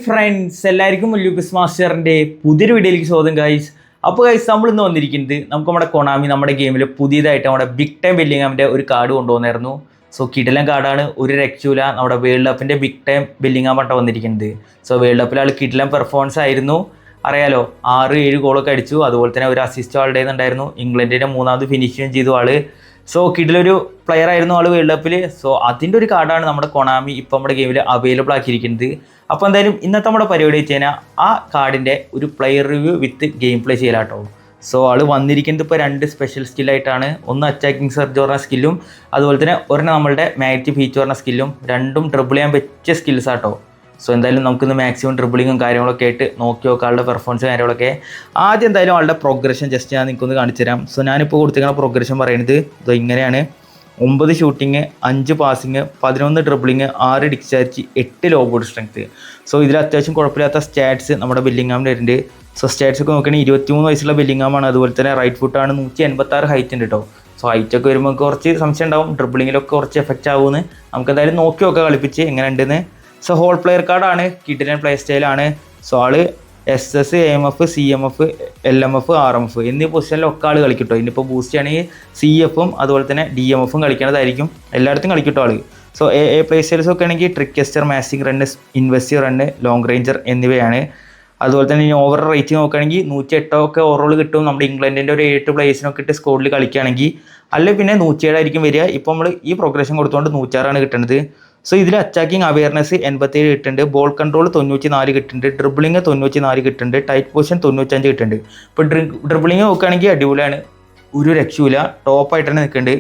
Friends, എല്ലാവർക്കും Lucas മാസ്റ്ററിൻ്റെ പുതിയൊരു വീഡിയോയിലേക്ക് സ്വാഗതം ഗൈസ്. അപ്പോൾ ഗൈസ്, നമ്മൾ ഇന്ന് വന്നിരിക്കുന്നത് നമ്മുടെ കൊണാമി നമ്മുടെ ഗെയിമിൽ പുതിയതായിട്ട് നമ്മുടെ ബിഗ് ടൈം ബെല്ലിംഗാമിൻ്റെ ഒരു കാർഡ് കൊണ്ടുവന്നായിരുന്നു. സോ കിടിലൻ കാർഡാണ്, ഒരു രക്ഷയില്ല. നമ്മുടെ വേൾഡ് കപ്പിൻ്റെ ബിഗ് ടൈം ബെല്ലിംഗാമാണ് വന്നിരിക്കുന്നത്. സോ വേൾഡ് കപ്പിൽ ആൾ കിടിലൻ പെർഫോമൻസ് ആയിരുന്നു, അറിയാലോ. 6-7 ഗോളൊക്കെ അടിച്ചു. അതുപോലെ തന്നെ ഒരു അസിസ്റ്റ് ആളുടെ ഉണ്ടായിരുന്നു. ഇംഗ്ലണ്ടിൻ്റെ 3ാമത് ഫിനിഷിങ് ചെയ്തു ആള്. സോ കിടിലൊരു പ്ലെയർ ആയിരുന്നു ആൾ വേൾഡ് കപ്പിൽ. സോ അതിൻ്റെ ഒരു കാർഡാണ് നമ്മുടെ കൊണാമി ഇപ്പോൾ നമ്മുടെ ഗെയിമിൽ അവൈലബിൾ ആക്കിയിരിക്കുന്നത്. അപ്പോൾ എന്തായാലും ഇന്നത്തെ നമ്മുടെ പരിപാടി വെച്ച് കഴിഞ്ഞാൽ ആ കാർഡിൻ്റെ ഒരു player review with game play ചെയ്യലാട്ടോ. സോ ആൾ വന്നിരിക്കുന്നത് ഇപ്പോൾ 2 സ്പെഷ്യൽ സ്കില്ലായിട്ടാണ്. ഒന്ന് അറ്റാക്കിംഗ് സർജ് പറഞ്ഞ സ്കില്ലും അതുപോലെ തന്നെ ഒരെണ്ണം നമ്മളുടെ മാഗ്നറ്റിക് ഫീച്ചർ പറഞ്ഞ സ്കില്ലും. രണ്ടും ഡ്രിബിൾ ചെയ്യാൻ പറ്റിയ സ്കിൽസ് ആട്ടോ. സോ എന്തായാലും നമുക്കിന്ന് മാക്സിമം ഡ്രിബിളിങ്ങും കാര്യങ്ങളൊക്കെ ആയിട്ട് നോക്കി നോക്കാം ആളുടെ പെർഫോമൻസ് കാര്യങ്ങളൊക്കെ. ആദ്യം എന്തായാലും ആളുടെ പ്രോഗ്രഷൻ ജസ്റ്റ് ഞാൻ നിങ്ങൾക്കൊന്ന് കാണിച്ചു തരാം. സോ ഞാനിപ്പോൾ കൊടുത്തിരിക്കുന്ന പ്രോഗ്രഷൻ പറയുന്നത് ഇത് ഇങ്ങനെയാണ്: 9 shooting, 5 passing, 11 dribbling, 6 discharge, 8 law board strength. So ഇതിൽ അത്യാവശ്യം കുഴപ്പമില്ലാത്ത സ്റ്റാറ്റ്സ് നമ്മുടെ ബെല്ലിംഗാമിൻ്റെ വരുന്നുണ്ട്. സോ സ്റ്റാറ്റ്സ് ഒക്കെ നോക്കുകയാണെങ്കിൽ 23 വയസ്സുള്ള ബെല്ലിംഗാമാണ്. അതുപോലെ തന്നെ റൈറ്റ് ഫുട്ടാണ്, 186 ഹൈറ്റ് ഉണ്ട് കേട്ടോ. സോ ഹൈറ്റൊക്കെ വരുമ്പോൾ കുറച്ച് സംശയം ഉണ്ടാവും, ഡ്രിബിളിങ്ങിലൊക്കെ കുറച്ച് എഫക്റ്റ് ആവുമെന്ന്. നമുക്ക് എന്തായാലും നോക്കി നോക്കാം കളിപ്പിച്ച് എങ്ങനെ ഉണ്ടെന്ന്. സോ ഹോൾ പ്ലെയർ കാർഡാണ്, കിഡിലൻ പ്ലേ സ്റ്റൈലാണ്. സോ ആള് SS, AMF, CMF, LMF, RMF എന്നീ പൊസിഷനിലൊക്കെ ആൾ കളിക്കട്ടോ. ഇനിയിപ്പോൾ ബൂസ്റ്റ് ആണെങ്കിൽ CFും അതുപോലെ തന്നെ DMFും കളിക്കേണ്ടതായിരിക്കും. എല്ലായിടത്തും കളിക്കട്ടോ ആൾ. സോ പ്ലേ സ്റ്റൈൽസ് ഒക്കെ ആണെങ്കിൽ ട്രിക്കസ്റ്റർ, മാസിംഗ് റണ്ണ്, ഇൻവെസ്റ്റീവ് റണ്ണ്, ലോങ് റേഞ്ചർ എന്നിവയാണ്. അതുപോലെ തന്നെ ഇനി ഓവർ റേറ്റിംഗ് നോക്കുകയാണെങ്കിൽ 108 ഒക്കെ ഓവറോൾ കിട്ടും. നമ്മുടെ ഇംഗ്ലണ്ടിൻ്റെ ഒരു 8 പ്ലേയേഴ്സിനൊക്കെ ഇട്ട് സ്കോഡിൽ കളിക്കുകയാണെങ്കിൽ. അല്ലെങ്കിൽ പിന്നെ 107 ആയിരിക്കും വരിക. ഇപ്പോൾ നമ്മൾ ഈ പ്രോഗ്രഷൻ കൊടുത്തുകൊണ്ട് 106 കിട്ടുന്നത്. സോ ഇതിൽ അറ്റാക്കിംഗ് അവയർനെസ് 87 കിട്ടുന്നുണ്ട്, ബോൾ കൺട്രോൾ 94 കിട്ടുന്നുണ്ട്, ഡ്രിബിളിങ് 94 കിട്ടുന്നുണ്ട്, ടൈറ്റ് പൊസിഷൻ 95 കിട്ടുന്നുണ്ട്. ഇപ്പോൾ ഡ്രിബിളിങ് നോക്കുകയാണെങ്കിൽ അടിപൊളിയാണ്, ഒരു രക്ഷയില്ല, ടോപ്പായിട്ട് തന്നെ നിൽക്കുന്നുണ്ട്.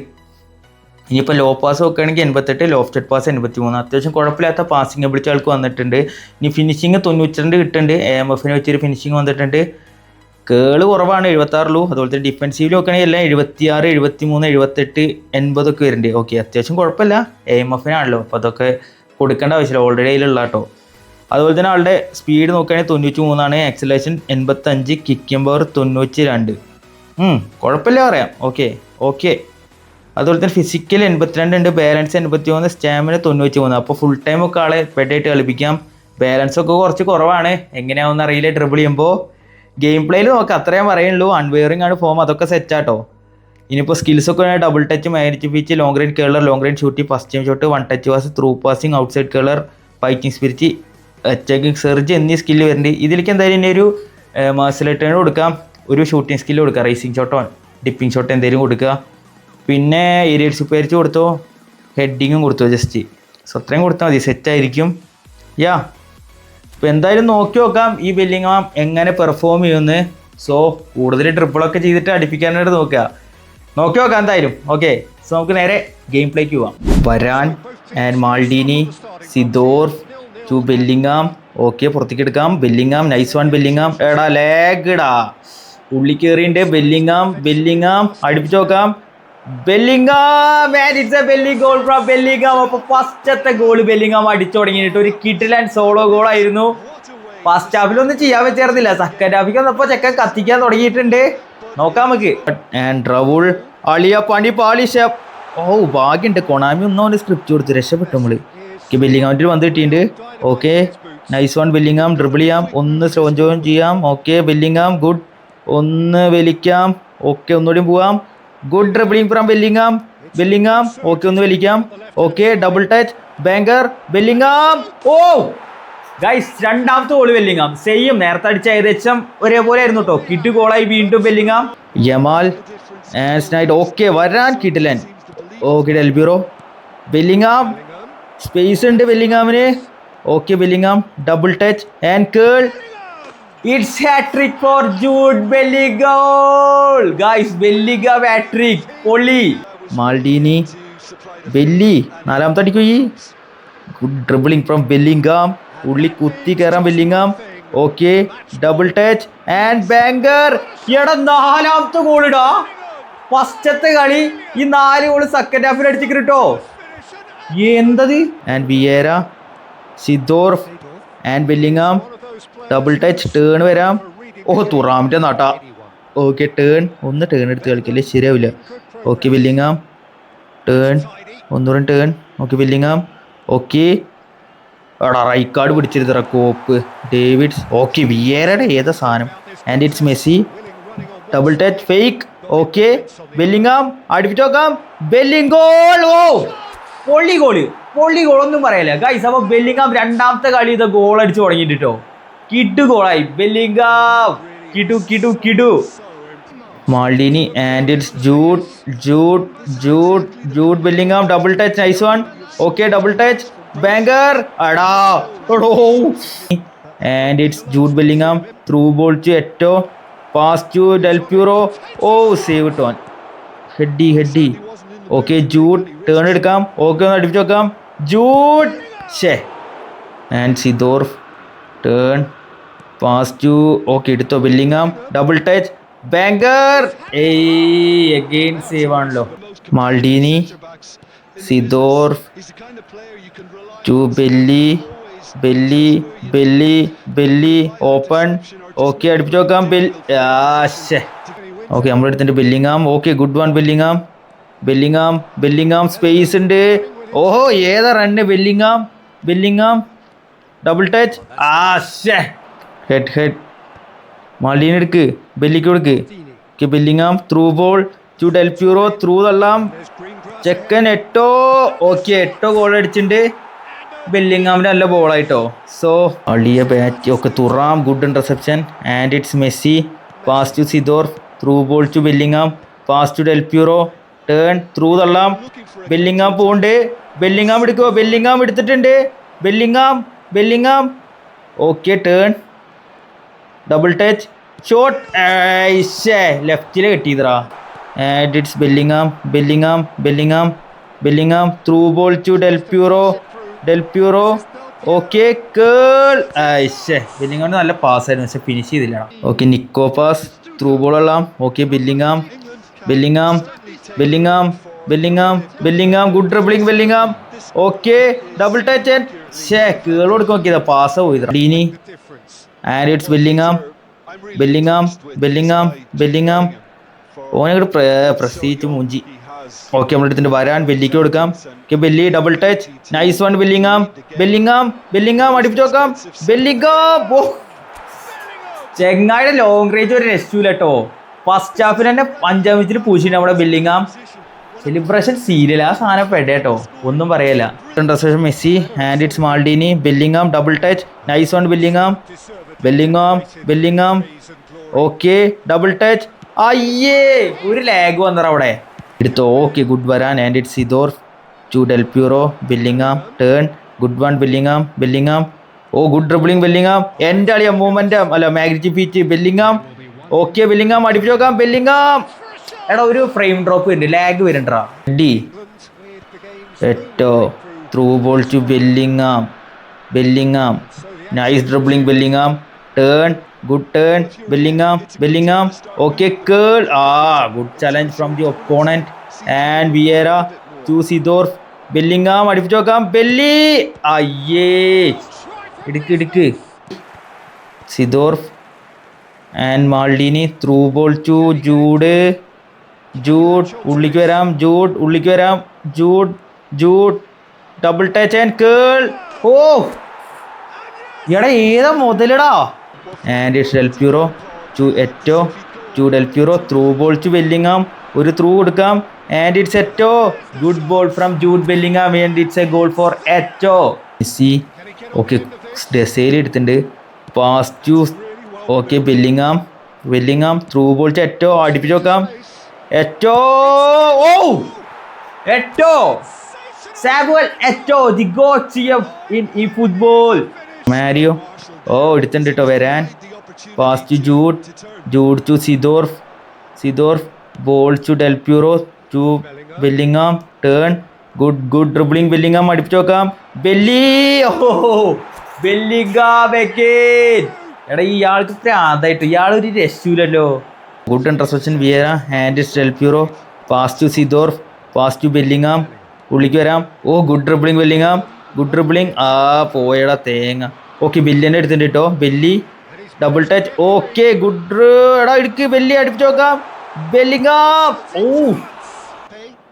ഇനിയിപ്പോൾ ലോ പാസ് നോക്കുകയാണെങ്കിൽ 88, ലോഫ്റ്റഡ് പാസ് 83. അത്യാവശ്യം കുഴപ്പമില്ലാത്ത പാസിംഗ് എബിലിറ്റി ആൾക്ക് വന്നിട്ടുണ്ട്. ഇനി ഫിനിഷിങ് 92 കിട്ടുന്നുണ്ട്. AMFനെ വെച്ചൊരു ഫിനിഷിങ് വന്നിട്ടുണ്ട്. കേള് കുറവാണ്, 76. അതുപോലെ തന്നെ ഡിഫൻസീവിൽ നോക്കുകയാണെങ്കിൽ എല്ലാം 76, 73, 78, 80 ഒക്കെ വരുന്നുണ്ട്. ഓക്കെ, അത്യാവശ്യം കുഴപ്പമില്ല. AMFനാണല്ലോ, അപ്പോൾ അതൊക്കെ കൊടുക്കേണ്ട ആവശ്യമില്ല, ഓൾറെഡി അതിലുള്ള കേട്ടോ. അതുപോലെ തന്നെ ആളുടെ സ്പീഡ് നോക്കുകയാണെങ്കിൽ 93 ആക്സിലേഷൻ 85, കിക്കിംഗ് പവർ 92. കുഴപ്പമില്ല പറയാം. ഓക്കെ. അതുപോലെ തന്നെ ഫിസിക്കൽ 82 ഉണ്ട്, ബാലൻസ് 81, സ്റ്റാമിന 93. അപ്പോൾ ഫുൾ ടൈം ഒക്കെ ആളെ ബെഡായിട്ട് കളിപ്പിക്കാം. ബാലൻസ് ഒക്കെ കുറച്ച് കുറവാണ്, എങ്ങനെയാവുമെന്ന് അറിയില്ല ഡ്രിബിൾ ചെയ്യുമ്പോൾ. ഗെയിം പ്ലേയിൽ നോക്കാം, അത്രയും പറയുള്ളൂ. അൺവെയറിംഗ് ആണ് ഫോം, അതൊക്കെ സെറ്റാട്ടോ. ഇനിയിപ്പോൾ സ്കിൽസ് ഒക്കെ double touch, magnetic feature, long range curler, long range shooter, first time shot, 1 touch pass, through passing, outside curler, fighting spirit, attacking surge എന്നീ സ്കില്ല് വരുന്നുണ്ട്. ഇതിലേക്ക് എന്തായാലും ഇനി ഒരു മാർസൽ കൊടുക്കാം, ഒരു ഷൂട്ടിംഗ് സ്കില്ല് കൊടുക്കുക, റേസിംഗ് ഷോട്ടോ ഡിപ്പിംഗ് ഷോട്ടോ എന്തെങ്കിലും കൊടുക്കുക. പിന്നെ ഏരിയൽ സുപ്പേരിച്ച് കൊടുത്തോ, ഹെഡിങ്ങും കൊടുത്തോ ജസ്റ്റ്. സോ അത്രയും കൊടുത്താൽ മതി, സെറ്റായിരിക്കും. ഇപ്പോൾ എന്തായാലും നോക്കി നോക്കാം ഈ ബെല്ലിംഗാം എങ്ങനെ പെർഫോം ചെയ്യുമെന്ന്. സോ കൂടുതൽ ട്രിപ്പിളൊക്കെ ചെയ്തിട്ട് അടുപ്പിക്കാനായിട്ട് നോക്കി നോക്കാം എന്തായാലും. ഓക്കെ, സോ നമുക്ക് നേരെ ഗെയിം പ്ലേക്ക് പോവാം. Varane and Maldini, Seedorf to Bellingham. Okay, പുറത്തേക്ക് എടുക്കാം. Bellingham, nice one Bellingham. എടാ ലേഗടാ, ഉള്ളി കയറിയുണ്ട്. ബെല്ലിംഗാം അടുപ്പിച്ച് നോക്കാം. Bellingham, and it's a Bellingham goal from Bellingham. അപ്പോൾ ഫസ്റ്റത്തെ ഗോൾ ബെല്ലിംഗാം അടിച്ചു തുടങ്ങിയിട്ട് ഒരു കിടിലൻ സോളോ ഗോളായിരുന്നു. ഫസ്റ്റ് ഹാഫിലൊന്നും ചെയ്യാൻ പറ്റായിരുന്നില്ല, സെക്കൻഡ് ഹാഫിൽ വന്നപ്പോൾ ചെക്കൻ കത്തിക്കാൻ തുടങ്ങിയിട്ടുണ്ട്. നോക്കാം നമുക്ക്. ആൻഡ് റൗൾ അളിയ പണി പാളിഷ. ഭാഗ്യമുണ്ട്, കൊണാമി ഒന്നും അവൻ്റെ സ്ക്രിപ്റ്റ് കൊടുത്ത് രക്ഷപ്പെട്ടു നമ്മൾ. ബെല്ലിംഗാമിൽ വന്ന് കിട്ടിയിട്ടുണ്ട്. Okay, nice one Bellingham. Dribble ചെയ്യാം, ഒന്ന് സ്ലോ ജോയിൻ ചെയ്യാം. Okay Bellingham, good. ഒന്ന് വലിക്കാം. ഓക്കെ, ഒന്നുകൂടിയും പോവാം. Good dribbling from Bellingham. Okay, ഒന്ന് വലിക്കാം. ഓക്കെ, ഡബിൾ ടച്ച്, ബാങ്കർ, ബെല്ലിംഗാം. ഗൈസ്, രണ്ടാമത്തെ ഗോൾ ബെല്ലിംഗാം. സെയിം നേരത്തെ അടിച്ച ഏകദേശം ഒരേപോലെ ആയിരുന്നു കേട്ടോ. കിട്ടു ഗോളായി വീണ്ടും ബെല്ലിംഗാം. യമാൽ സ്നൈഡ്. ഓക്കെ, വരാൻ കിടിലൻ. Okay, ഡെൽബിറോ, Bellingham. സ്പേസ് ഉണ്ട് ബെല്ലിംഗാമിന്. Okay, Bellingham, double touch and curl. It's hat-trick for Jude Bellingham. Guys, Bellingham hat-trick. പൊളി. മാൾഡീനി, ബെല്ലി നാലാമത്തെ അടിക്കും. Good dribbling from Bellingham. ഉള്ളി കുത്തി കയറാം Bellingham. Okay, double touch and banker. എടാ, 4ാമത്തെ ഗോളിടാ. ഫസ്റ്റത്തെ കളി ഈ 4 ഗോള് സെക്കൻഡ് ഹാഫിൽ അടിച്ചിട്ട് കേട്ടോ. എന്തത്. And Vieira, Seedorf and Bellingham. Double touch, turn വരാം. തുറാമിൻ്റെ നാട്ടാ. ഓക്കെ, ഒന്ന് ടേൺ എടുത്ത് കളിക്കല്ലേ, ശരിയാവില്ല. ഓക്കെ ബെല്ലിംഗാം, ടേൺ, ഒന്നുകൂടെ ടേൺ. Okay Bellingham. ഓക്കെ, എടാ റൈറ്റ് കാർഡ് പിടിച്ചിരുത്തറ കോപ്പ്. ഡേവിഡ്സ് ഓക്കെ വിയേരയുടെ ഏതാ സാധനം. And it's Messi. Double touch fake. Okay Bellingham അടുപ്പിച്ച് നോക്കാം. ബെല്ലിംഗ് ഗോൾ. ഓ പൊള്ളി ഗോൾ ഒന്നും പറയല്ല ഗൈസ്. അപ്പോൾ ബെല്ലിംഗാം രണ്ടാമത്തെ കളി ഇത് ഗോൾ അടിച്ച് തുടങ്ങിയിട്ടോ. കിടു ഗോളായി ബെല്ലിംഗാം. കിടു Maldini and it's Jude Bellingham. Double touch nice one. Okay double touch ബാങ്കർ അടാ and it's Jude Bellingham. Through ball to Eto'o. Pass to Del Piero. Oh save ടോൺ. ഹെഡി. ഓക്കെ ജൂഡ് ടേൺ എടുക്കാം. ഓക്കെ ഒന്ന് അടുപ്പിച്ച് നോക്കാം. Jude and Seedorf turn pass to. Okay എടുത്തോ Bellingham. Double touch ബാങ്കർ. അഗെയിൻ സേവ് ആണല്ലോ. Maldini Seedorf to Belli open. Okay അടുപ്പിച്ച് നോക്കാം. ഓക്കെ നമ്മളെടുത്തിട്ട് Bellingham. Okay good one Bellingham space ഉണ്ട്. ഓഹോ ഏതാ run. Bellingham double touch. Head Maldini എടുക്ക്. ബെല്ലിക്ക് കൊടുക്ക്. Bellingham through ball to Del Piero. Through തള്ളാം. ചെക്കൻ എട്ടോ. ഓക്കെ എട്ടോ ഗോൾ അടിച്ചിട്ടുണ്ട്. ബെല്ലിംഗാമിൻ്റെ നല്ല ബോളായിട്ടോ. സോ അളിയ ബാറ്റ്. Okay Thuram good reception. And it's Messi. Pass to Seedorf. Through ball to Bellingham. Pass to Del Piero. Turn through തള്ളാം. Bellingham പോണ്ട്. ബെല്ലിംഗാം എടുക്കുമോ. ബെല്ലിംഗാം എടുത്തിട്ടുണ്ട്. Bellingham okay turn double touch shot. ലെഫ്റ്റിൽ കിട്ടിയതാ. And it's Bellingham through ball to Del Piero. Okay curl. ബെല്ലിംഗാമിന് നല്ല പാസ്സായിരുന്നു പക്ഷെ ഫിനിഷ് ചെയ്തില്ല. Okay Nico pass through ball ഉള്ളാം. Okay Bellingham good dribbling Bellingham. Okay double touch curl കൊടുക്കാൻ നോക്കിയതാ. പാസ് പോയതാ. ഡീനി ആൻഡ് ഇറ്റ്സ് ബെല്ലിംഗാം ഓനങ്ങോട്ട് പ്രസിച്ച് മൂഞ്ചി. ഓക്കെ നമ്മളെടുത്തിട്ട് വരാൻ ബെല്ലിക്ക് കൊടുക്കാം. Belli double touch nice one. Bellingham അടുപ്പിച്ച് നോക്കാം. ബെല്ലിംഗാം ചെങ്ങായുടെ ലോങ് റേഞ്ച് ഒരു രക്ഷയില്ല കേട്ടോ. ഫസ്റ്റ് ഹാഫിൽ തന്നെ 5-ാം മിനിറ്റിൽ പൂശിട്ട് നമ്മുടെ ബെല്ലിംഗാം. സെലിബ്രേഷൻ സീരിയൽ ആ സാധനം പെടേട്ടോ ഒന്നും പറയല്ല. Messi and it's Maldini. Bellingham double touch nice one. Bellingham okay double touch. അയ്യേ ഒരു ലാഗ് വന്നറ അവിടെ എടുത്തോ. ഓക്കെ ഗുഡ് വരാൻ. And it's Seedorf to Del Piero. Bellingham turn good one. Bellingham oh good dribbling Bellingham. എൻ്റെ അളിയ momentum അല്ല magnetic feet Bellingham. Okay Bellingham അടുപ്പിച്ച് നോക്കാം. ബെല്ലിംഗാം എടാ ഒരു ഫ്രെയിം ഡ്രോപ്പ് വരുന്നുണ്ട്. ലാഗ് വരുന്നുണ്ടാ. Eto'o through ball to Bellingham nice dribbling Bellingham. Turn good turn Bellingham okay curl. Good challenge from the opponent. And Vieira to Seedorf. Bellingham അടുപ്പിച്ച് നോക്കാം. Belli അയ്യേ ഇടുക്ക് Seedorf and Maldini through ball to Jude ഉള്ളിക്ക് വരാം. Jude double touch and curl. Oh എടാ ഏതാ മുതലടാ. And it's Del Piero to Eto'o Del Piero. Through ball to Bellingham. ഒരു ത്രൂ കൊടുക്കാം. And it's Eto'o. Good ball from Jude Bellingham. And it's a goal for Eto'o. Messi okay Desailly എടുത്തിട്ടുണ്ട്. Pass to okay Bellingham through ball to Eto'o. അടുപ്പിച്ച് നോക്കാം. Eto'o Samuel Eto'o the goat CF in football. Mario എടുത്തിട്ടുണ്ട് കേട്ടോ വരാൻ. Pass to Jude to Seedorf ball to Del Piero to Bellingham. Turn good dribbling Bellingham അടുപ്പിച്ച് നോക്കാം. Bellingham again. എടാ ഇയാൾക്ക് പ്രാന്തായിട്ട് ഇയാളൊരു രക്ഷയില്ലല്ലോ. Good interception Vieira. And it's Del Piero. Pass to Seedorf. Pass to Bellingham. ഉള്ളിക്ക് വരാം. Good dribbling Bellingham. പോയടാ തേങ്ങ. ഓക്കെ ബെല്ലിൻ്റെ എടുത്തിട്ടുണ്ട് കേട്ടോ. Belly double touch. Okay good എടാ ഇടുക്ക്. ബെല്ലി അടുപ്പിച്ച് നോക്കാം. Bellingham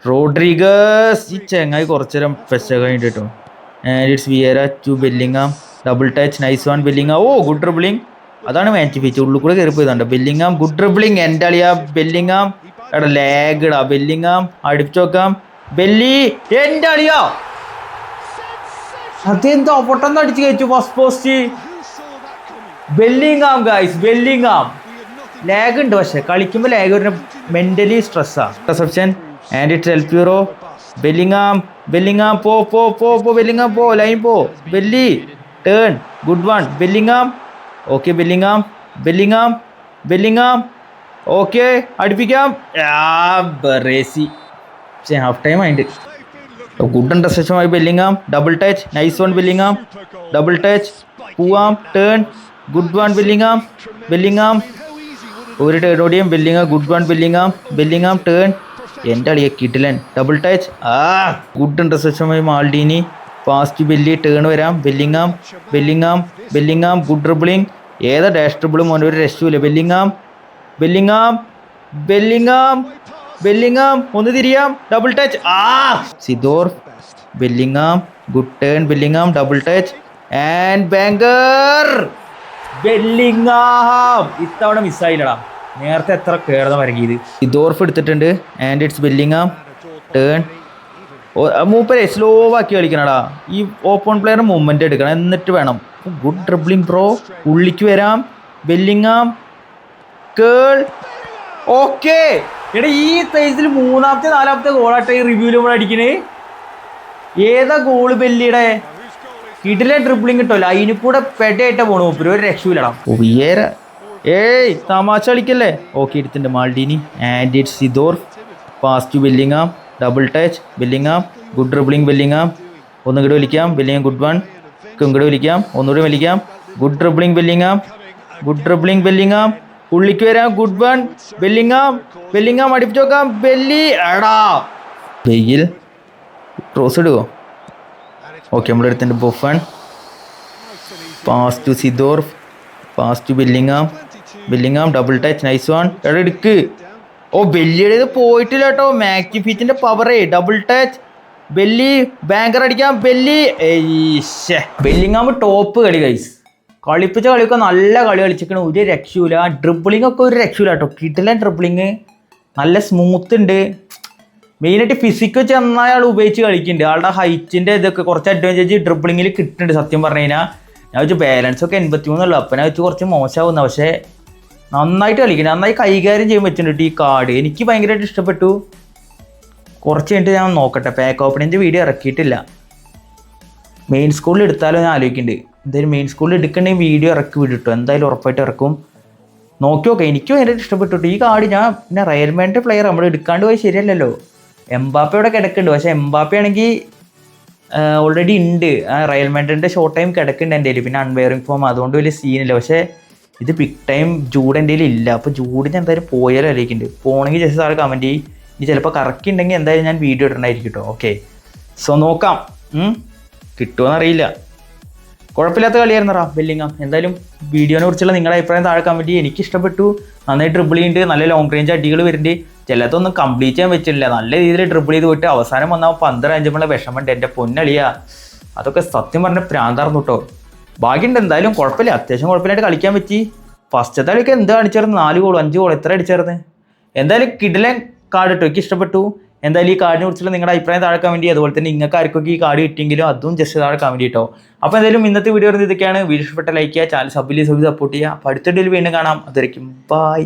Rodriguez. ഈ ചെങ്ങായി കുറച്ചു നേരം പെശ കഴിഞ്ഞിട്ട് കേട്ടോ. And it's Vieira to Bellingham. Double touch, nice one Bellingham. Oh good dribbling. അതാണ് മാച്ച് പിച്ച്, ഉള്ളിൽ കൂടെ കയറി പോയതുണ്ട്. Bellingham good dribbling. എൻ്റെ അളിയാ ബെല്ലിങ്ങാം. എടാ ലാഗ് ഇടാ. ബെല്ലിങ്ങാം അടിച്ചു നോക്കാം. ബെല്ലി എൻ്റെ അളിയാ. അതെന്തോ പൊട്ടെന്ന് അടിച്ച് കയറ്റു first post. Bellingham guys, Bellingham. Lag ഉണ്ട്, പക്ഷെ കളിക്കുമ്പോൾ ലാഗ് ഒരു മെന്റലി സ്ട്രെസ്സാ. Reception and it's Del Piero. Bellingham, Bellingham പോ പോ പോ പോ ബെല്ലിങ്ങാം പോ, ലൈൻ പോ. Belli turn, good one Bellingham. Okay Bellingham, Bellingham, Bellingham. Okay അടുപ്പിക്കാം. ബറേസി. പക്ഷേ ഹാഫ് ടൈം ആയിട്ട് ഗുഡ് ഇന്റർസെപ്ഷനുമായി Bellingham. Double touch, nice one Bellingham. Double touch പോവാം. Turn, good one Bellingham. Bellingham ഒരു ടേണോടിയും. Bellingham good one Bellingham. Bellingham turn. എൻ്റെ അളിയെ കിട്ടിലൻ. Double touch. ഗുഡ് ഇന്റർസെപ്ഷനുമായി മാൾഡീനി. Fast Belli. ടേൺ വരാം. Bellingham, Bellingham, Bellingham. Good dribbling. ഏതാ dash ഡ്രിബിളും മോനെ, ഒരു രക്ഷയില്ല. Bellingham, Bellingham, Bellingham, Bellingham. ഒന്ന് തിരിയാം. Double touch. Seedorf. Bellingham good turn. Bellingham double touch and banger. Bellingham ഇത്തവണ മിസ്സായില്ലടാ. നേരത്തെ എത്ര കയറുന്ന വരകിയത്. സിദോർഫ് എടുത്തിട്ടുണ്ട്. And it's Bellingham. ടേൺ. മൂപ്പരെ സ്ലോ ആക്കി കളിക്കണടാ. ഈ ഓപ്പൺ പ്ലെയർ മൂവ്മെന്റ് എടുക്കണം, എന്നിട്ട് വേണം. Good dribbling bro. ഉള്ളിക്ക് വരാം. ബെല്ലിങ്ങാം കേൾ. ഓക്കെ എടാ, ഈ സൈസിൽ മൂന്നാമത്തെ നാലാമത്തെ ഗോളാട്ടെ ഈ റിവ്യൂല് നമ്മൾ അടിക്കണേ. ഏതാ ഗോള് ബെല്ലിയുടെ? കിടിലെ ഡ്രിബ്ലിംഗ് കിട്ടുമല്ലോ, അതിന് കൂടെ പെടയായിട്ടാ പോണു. മൂപ്പര് ഒരു രക്ഷയില്ലടാ. ഏയ് തമാശ കളിക്കല്ലേ. ഓക്കെ എടുത്തിട്ടുണ്ട് Maldini. And it's Seedorf. Pass to Bellingham. Double touch Bellingham. Good dribbling Bellingham. ഒന്നുകൂടെ വലിക്കാം. Bellingham good one. ഇങ്ങോട്ട് വലിക്കാം. ഒന്നുകൂടെ വലിക്കാം. Good dribbling Bellingham. Good dribbling Bellingham. ഉള്ളിക്ക് വരാം. Good one Bellingham. ബെല്ലിങ്ങാം അടിപ്പിച്ചു നോക്കാം. ബെല്ലി എടാ ബെയിൽ ക്രോസ് ഇടുവോ? ഓക്കെ നമ്മൾ എടുത്തിട്ടുണ്ട് Buffon. Pass to Seedorf. Pass to Bellingham. Bellingham double touch nice one. എടാ എടുക്ക്. ഓ ബെല്ലിയുടെ പോയിട്ടില്ല കേട്ടോ. മാക്ടിഫിറ്റിന്റെ പവറേ. Double touch belly. ബാങ്കർ അടിക്കാം. ബെല്ലി. ബെല്ലിങ്ങാം ടോപ്പ് കളി ഗൈസ്. കളിപ്പിച്ച കളിയൊക്കെ നല്ല കളി കളിച്ചിരിക്കണ, ഒരു രക്ഷയില്ല. ഡ്രിബിളിംഗ് ഒക്കെ ഒരു രക്ഷയില്ല കേട്ടോ. കിടിലൻ ഡ്രിബിളിങ്, നല്ല സ്മൂത്ത് ഉണ്ട്. മെയിനായിട്ട് ഫിസിക്ക് വെച്ച് നന്നായി ആൾ ഉപയോഗിച്ച് കളിക്കുന്നുണ്ട്. ആളുടെ ഹൈറ്റിൻ്റെ ഇതൊക്കെ കുറച്ച് അഡ്വാൻറ്റേജ് ഡ്രിബിളിങ്ങിൽ കിട്ടുന്നുണ്ട്. സത്യം പറഞ്ഞു കഴിഞ്ഞാൽ ഞാൻ വെച്ച് ബാലൻസ് ഒക്കെ 83 അപ്പം ഞാൻ വെച്ച് കുറച്ച് മോശമാവുന്ന, പക്ഷേ നന്നായിട്ട് കളിക്കുന്നത്, നന്നായി കൈകാര്യം ചെയ്യാൻ പറ്റുന്നുണ്ട് ഈ കാർഡ്. എനിക്ക് ഭയങ്കരമായിട്ട് ഇഷ്ടപ്പെട്ടു. കുറച്ച് കഴിഞ്ഞിട്ട് ഞാൻ നോക്കട്ടെ. പാക്ക് ഓപ്പണിൻ്റെ വീഡിയോ ഇറക്കിയിട്ടില്ല. മെയിൻ സ്കൂളിൽ എടുത്താലോ ഞാൻ ആലോചിക്കുന്നുണ്ട്. എന്തായാലും മെയിൻ സ്കൂളിൽ എടുക്കണമെങ്കിൽ വീഡിയോ ഇറക്കി വിട്ടു, എന്തായാലും ഉറപ്പായിട്ട് ഇറക്കും. നോക്കി നോക്കാം. എനിക്ക് ഭയങ്കരമായിട്ട് ഇഷ്ടപ്പെട്ടു ഈ കാർഡ്. ഞാൻ പിന്നെ റയൽ മാഡ്രിഡ് പ്ലെയർ നമ്മൾ എടുക്കാണ്ട് പോയി ശരിയല്ലല്ലോ. എംബാപ്പ ഇവിടെ കിടക്കുന്നുണ്ട്, പക്ഷേ എംബാപ്പ ആണെങ്കിൽ ഓൾറെഡി ഉണ്ട്. റയൽ മാഡ്രിഡിൻ്റെ ഷോർട്ട് ടൈം കിടക്കുന്നുണ്ട് എൻ്റെ കയ്യിൽ. പിന്നെ അൺവെയറിംഗ് ഫോം, അതുകൊണ്ട് വലിയ സീനില്ല. പക്ഷേ ഇത് ബിഗ് ടൈം ജൂഡ് എൻ്റെ കയ്യിൽ ഇല്ല. അപ്പോൾ ജൂഡിന് എന്തായാലും പോയാലും ആലോചിക്കുന്നുണ്ട്. പോകണമെങ്കിൽ ജസ്റ്റ് സാറ് കമൻറ്റ് ചെയ്യും. ഇനി ചിലപ്പോൾ കറക്റ്റ് ഉണ്ടെങ്കിൽ എന്തായാലും ഞാൻ വീഡിയോ ഇടണമായിരിക്കും കേട്ടോ. ഓക്കെ സോ നോക്കാം. കിട്ടുമോയെന്നറിയില്ല. കുഴപ്പമില്ലാത്ത കളിയായിരുന്നറാ ബെല്ലിങ്ങാം. എന്തായാലും വീഡിയോനെ കുറിച്ചുള്ള നിങ്ങളുടെ അഭിപ്രായം താഴെ കമൻറ്റ് ചെയ്യും. എനിക്ക് ഇഷ്ടപ്പെട്ടു. നന്നായി ഡ്രിബിൾ ചെയ്യുന്നുണ്ട്, നല്ല ലോങ് റേഞ്ച് അടികൾ വരുന്നുണ്ട്. ചിലതൊന്നും കംപ്ലീറ്റ് ചെയ്യാൻ പറ്റില്ല. നല്ല രീതിയിൽ ഡ്രിബിൾ ചെയ്ത് പോയിട്ട് അവസാനം വന്നാൽ 15 അഞ്ചുമുള്ള വിഷമമുണ്ട്. എൻ്റെ പൊന്നളിയാ, അതൊക്കെ സത്യം പറഞ്ഞ പ്രാന്താർന്നു കേട്ടോ. ഭാഗ്യമുണ്ട് എന്തായാലും, കുഴപ്പമില്ല. അത്യാവശ്യം കുഴപ്പമില്ലായിട്ട് കളിക്കാൻ പറ്റി. ഫസ്റ്റത്തെ കളിക്ക് എന്ത് കാണിച്ചായിരുന്നു? 4 ഗോൾ 5 ഗോൾ എത്ര അടിച്ചായിരുന്നു? എന്തായാലും കിടിലൻ കാർഡ് കേട്ടോ, എനിക്ക് ഇഷ്ടപ്പെട്ടു. എന്തായാലും ഈ കാർഡിനെ കുറിച്ചുള്ള നിങ്ങളുടെ അഭിപ്രായം താഴെ കമൻറ്റ് ചെയ്യുക. അതുപോലെ തന്നെ നിങ്ങൾക്ക് ആർക്കൊക്കെ ഈ കാർഡ് കിട്ടിയെങ്കിലും അതും ജസ്റ്റ് താഴെ കമൻറ്റ് ചെയ്യട്ടോ. അപ്പോൾ എന്തായാലും ഇന്നത്തെ വീഡിയോ ഇതൊക്കെയാണ്. വീഡിയോ ഇഷ്ടപ്പെട്ട ലൈക്ക് ചെയ്യുക, ചാനൽ സബ് സപ്പോർട്ട് ചെയ്യുക. അപ്പോൾ അടുത്ത വീഡിയോയിൽ വീണ്ടും കാണാം. അതുവരെയ്ക്കും ബൈ.